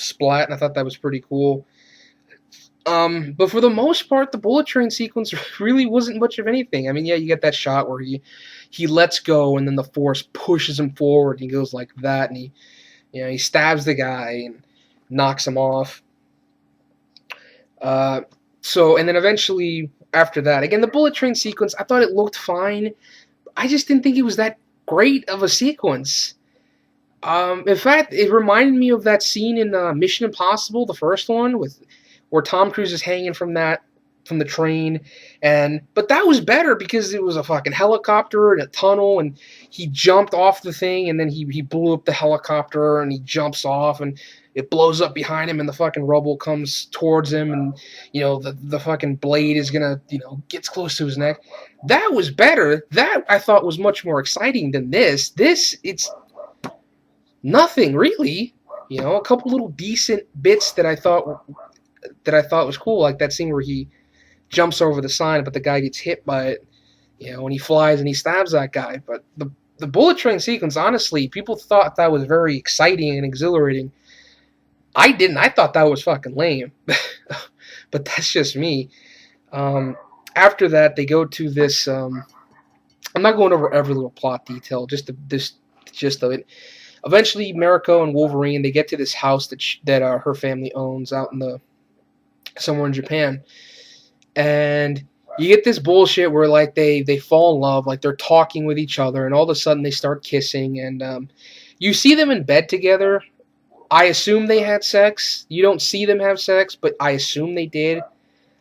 splat, and I thought that was pretty cool. But for the most part, the bullet train sequence really wasn't much of anything. I mean, yeah, you get that shot where he lets go, and then the force pushes him forward. And he goes like that, and he stabs the guy and knocks him off. Uh, and then eventually after that, again, the bullet train sequence, I thought it looked fine. I just didn't think it was that great of a sequence. In fact, it reminded me of that scene in Mission Impossible, the first one, where Tom Cruise is hanging from the train, but that was better because it was a fucking helicopter in a tunnel, and he jumped off the thing, and then he blew up the helicopter, and he jumps off, and it blows up behind him, and the fucking rubble comes towards him, and the fucking blade is gonna gets close to his neck. That was better. That I thought was much more exciting than this. It's nothing really. A couple little decent bits that I thought was cool, like that scene where he jumps over the sign, but the guy gets hit by it, when he flies and he stabs that guy. But the bullet train sequence, honestly, people thought that was very exciting and exhilarating. I didn't. I thought that was fucking lame. But that's just me. After that, they go to this. I'm not going over every little plot detail, just the gist of it. Eventually, Mariko and Wolverine, they get to this house that her family owns out in somewhere in Japan. And you get this bullshit where like they fall in love, like they're talking with each other, and all of a sudden they start kissing, and you see them in bed together. I assume they had sex. You don't see them have sex, but I assume they did.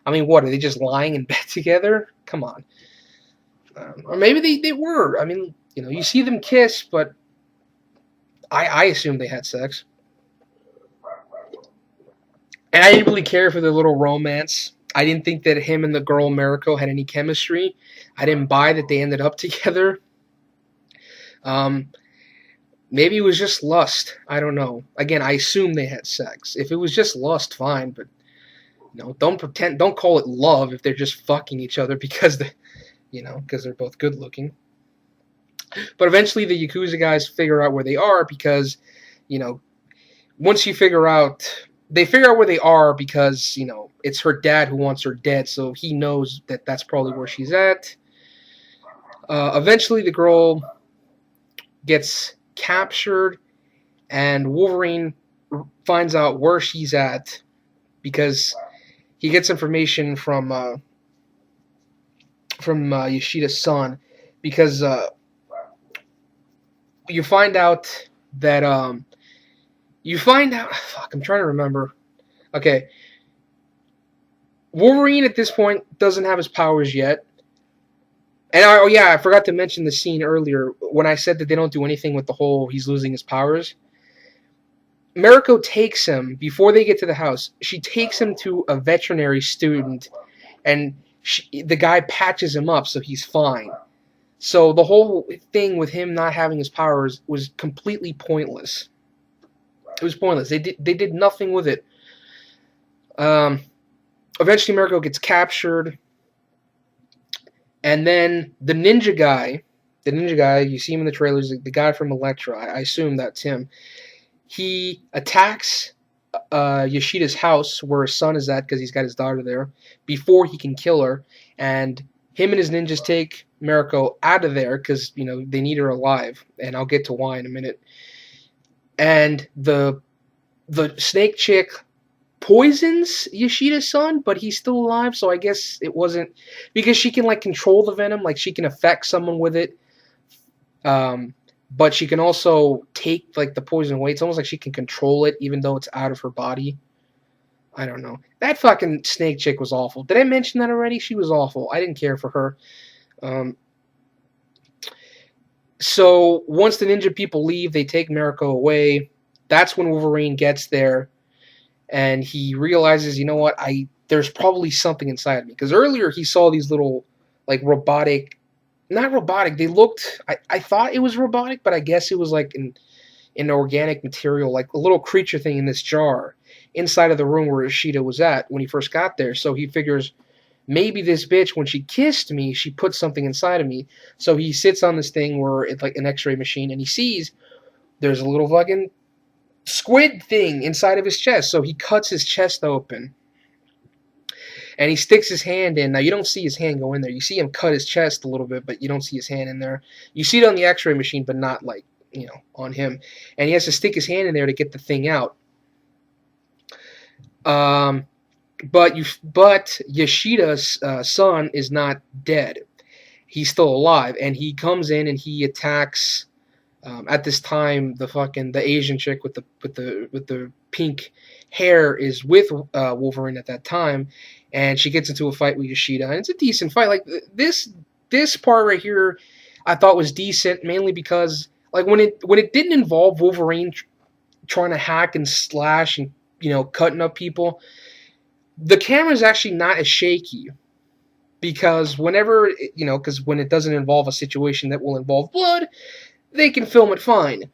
I mean, what, are they just lying in bed together? Come on. Or maybe they were. I mean, you see them kiss, but I assume they had sex. And I didn't really care for their little romance. I didn't think that him and the girl Mariko had any chemistry. I didn't buy that they ended up together. Maybe it was just lust. I don't know. Again, I assume they had sex. If it was just lust, fine. But don't call it love if they're just fucking each other because they're both good looking. But eventually the Yakuza guys figure out where they are because, once you figure out. They figure out where they are because, it's her dad who wants her dead, so he knows that that's probably where she's at. Eventually, the girl gets captured, and Wolverine finds out where she's at because he gets information from Yoshida's son, because you find out that fuck, I'm trying to remember. Okay. Wolverine at this point doesn't have his powers yet. And I forgot to mention the scene earlier when I said that they don't do anything with the whole he's losing his powers. Mariko takes him, before they get to the house, she takes him to a veterinary student, and the guy patches him up so he's fine. So the whole thing with him not having his powers was completely pointless. It was pointless. They did nothing with it. Eventually, Mariko gets captured, and then the ninja guy, you see him in the trailers, the guy from Elektra. I assume that's him. He attacks Yoshida's house where his son is at because he's got his daughter there before he can kill her, and him and his ninjas take Mariko out of there because they need her alive, and I'll get to why in a minute. And the snake chick poisons Yoshida's son, but he's still alive, so I guess it wasn't... Because she can, control the venom, she can affect someone with it, but she can also take, the poison away. It's almost like she can control it, even though it's out of her body. I don't know. That fucking snake chick was awful. Did I mention that already? She was awful. I didn't care for her. So once the ninja people leave, they take Mariko away. That's when Wolverine gets there, and he realizes, there's probably something inside me. Because earlier he saw these little, robotic, not robotic. They looked, I thought it was robotic, but I guess it was an organic material, a little creature thing in this jar inside of the room where Ishida was at when he first got there. So he figures, maybe this bitch, when she kissed me, she put something inside of me. So he sits on this thing where it's like an x-ray machine, and he sees there's a little fucking squid thing inside of his chest. So he cuts his chest open and he sticks his hand in. Now you don't see his hand go in there. You see him cut his chest a little bit, but you don't see his hand in there. You see it on the X-ray machine, but not like, on him. And he has to stick his hand in there to get the thing out. But Yoshida's son is not dead. He's still alive, and he comes in and he attacks. At this time, the Asian chick with the pink hair is with Wolverine at that time, and she gets into a fight with Yoshida, and it's a decent fight. Like this part right here, I thought was decent, mainly because like when it didn't involve Wolverine trying to hack and slash and cutting up people, the camera is actually not as shaky. Because whenever, because when it doesn't involve a situation that will involve blood, they can film it fine.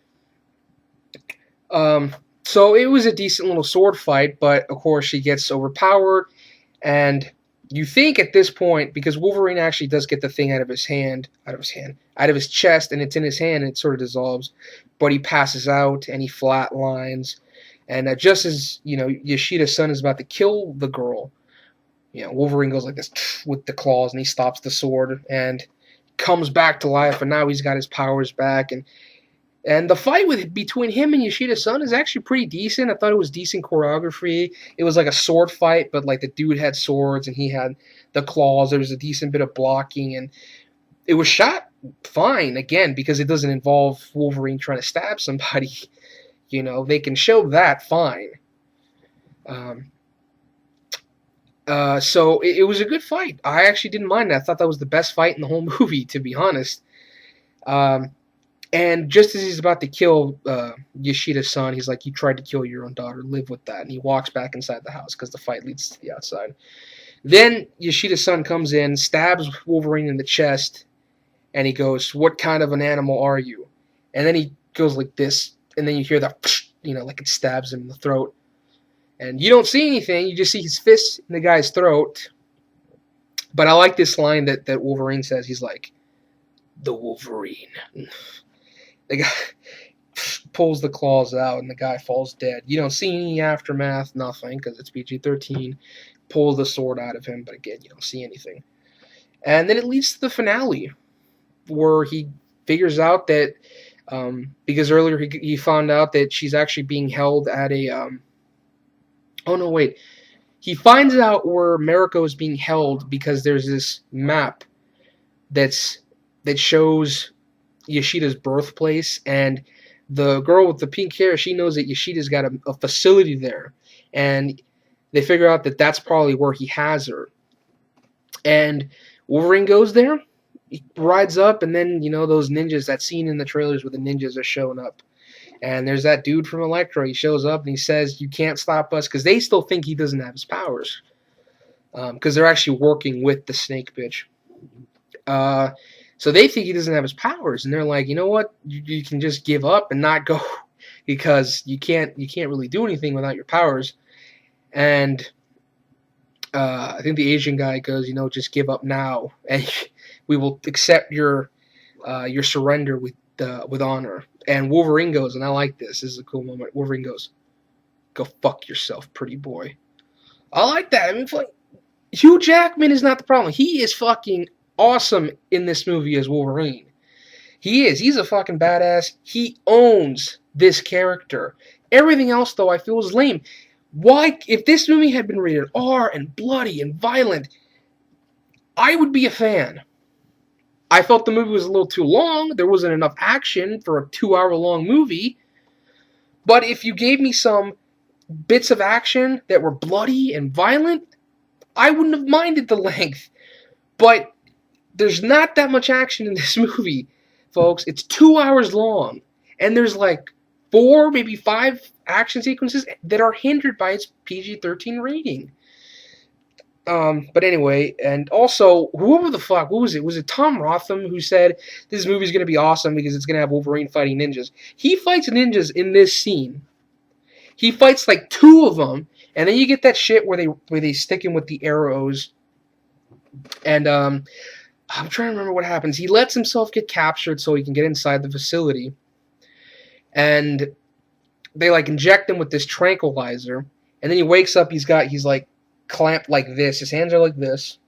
So it was a decent little sword fight, but of course she gets overpowered, and you think at this point, because Wolverine actually does get the thing out of his chest, and it's in his hand, and it sort of dissolves, but he passes out, and he flatlines, and just as, Yoshida's son is about to kill the girl, Wolverine goes like this with the claws, and he stops the sword and comes back to life, and now he's got his powers back. And the fight between him and Yoshida's son is actually pretty decent. I thought it was decent choreography. It was like a sword fight, but like the dude had swords and he had the claws. There was a decent bit of blocking, and it was shot fine, again, because it doesn't involve Wolverine trying to stab somebody. They can show that fine. So it was a good fight. I actually didn't mind it. I thought that was the best fight in the whole movie, to be honest. And just as he's about to kill Yoshida's son, he's like, "You tried to kill your own daughter. Live with that." And he walks back inside the house because the fight leads to the outside. Then Yoshida's son comes in, stabs Wolverine in the chest, and he goes, "What kind of an animal are you?" And then he goes like this, and then you hear that, like it stabs him in the throat. And you don't see anything. You just see his fist in the guy's throat. But I like this line that Wolverine says. He's like, "The Wolverine." The guy pulls the claws out, and the guy falls dead. You don't see any aftermath, nothing, because it's PG-13. Pulls the sword out of him, but again, you don't see anything. And then it leads to the finale, where he figures out that, because earlier he found out that she's actually being held at a... Oh, no, wait. He finds out where Mariko is being held because there's this map that shows Yoshida's birthplace, and the girl with the pink hair, she knows that Yoshida's got a facility there, and they figure out that that's probably where he has her. And Wolverine goes there, he rides up, and then, those ninjas, that scene in the trailers where the ninjas are showing up. And there's that dude from Electro. He shows up and he says, "You can't stop us," because they still think he doesn't have his powers. Because they're actually working with the snake bitch. So they think he doesn't have his powers, and they're like, "You know what? You can just give up and not go, because you can't really do anything without your powers." And I think the Asian guy goes, "Just give up now, and we will accept your surrender with honor." And Wolverine goes, and I like this. This is a cool moment. Wolverine goes, "Go fuck yourself, pretty boy." I like that. I mean, Hugh Jackman is not the problem. He is fucking awesome in this movie as Wolverine. He is. He's a fucking badass. He owns this character. Everything else, though, I feel is lame. Why? If this movie had been rated R and bloody and violent, I would be a fan. I felt the movie was a little too long. There wasn't enough action for a 2-hour-long movie. But if you gave me some bits of action that were bloody and violent, I wouldn't have minded the length. But there's not that much action in this movie, folks. It's 2 hours long. And there's like 4, maybe 5 action sequences that are hindered by its PG-13 rating. But anyway, and also, whoever the fuck, what was it? Was it Tom Rotham who said this movie's going to be awesome because it's going to have Wolverine fighting ninjas? He fights ninjas in this scene. He fights like 2 of them, and then you get that shit where they stick him with the arrows. And I'm trying to remember what happens. He lets himself get captured so he can get inside the facility. And they like inject him with this tranquilizer, and then he wakes up. He's like clamped like this. His hands are like this.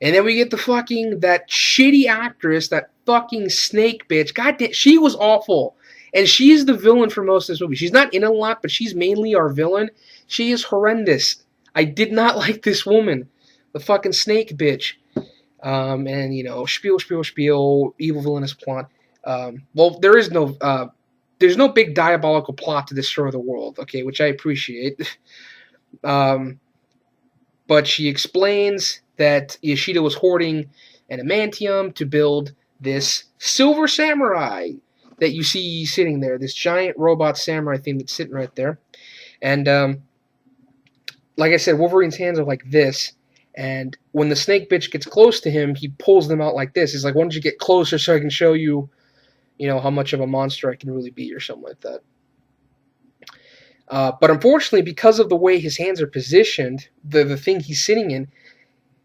And then we get the fucking that shitty actress, that fucking snake bitch. God damn, she was awful. And she's the villain for most of this movie. She's not in a lot, but she's mainly our villain. She is horrendous. I did not like this woman, the fucking snake bitch. And you know, spiel, spiel, spiel, evil villainous plot. Well, there's no big diabolical plot to destroy the world. Okay, which I appreciate. But she explains that Yoshida was hoarding adamantium to build this silver samurai that you see sitting there, this giant robot samurai thing that's sitting right there. And like I said, Wolverine's hands are like this, and when the snake bitch gets close to him, he pulls them out like this. He's like, why don't you get closer so I can show you, you know, how much of a monster I can really be, or something like that. But unfortunately, because of the way his hands are positioned, the thing he's sitting in,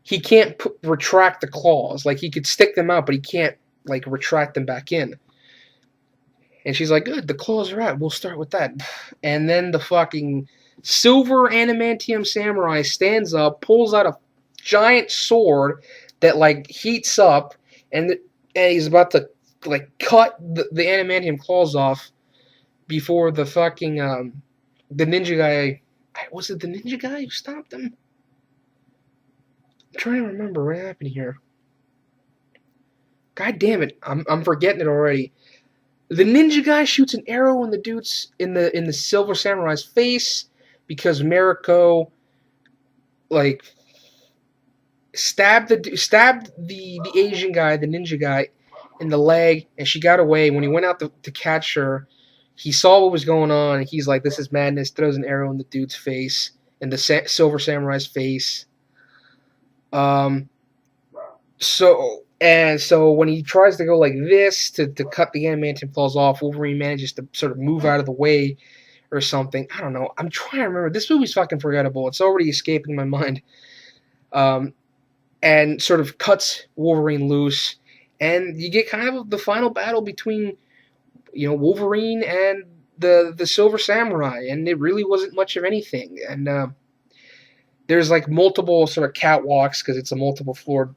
he can't retract the claws. Like, he could stick them out, but he can't, like, retract them back in. And she's like, good, the claws are out. We'll start with that. And then the fucking silver adamantium samurai stands up, pulls out a giant sword that, like, heats up, and he's about to, like, cut the adamantium claws off before the fucking, the ninja guy... Was it the ninja guy who stopped him? I'm trying to remember what happened here. God damn it, I'm forgetting it already. The ninja guy shoots an arrow in the dude's in the silver samurai's face because Mariko like stabbed the Asian guy, the ninja guy, in the leg, and she got away. When he went out to catch her, he saw what was going on, and he's like, "This is madness." Throws an arrow in the dude's face, in the silver samurai's face. So when he tries to go like this to cut the adamantium claws off, Wolverine manages to sort of move out of the way or something. I don't know. I'm trying to remember. This movie's fucking forgettable. It's already escaping my mind. And sort of cuts Wolverine loose, and you get kind of the final battle between, you know, Wolverine and the Silver Samurai, and it really wasn't much of anything. And there's like multiple sort of catwalks because it's a multiple floored building.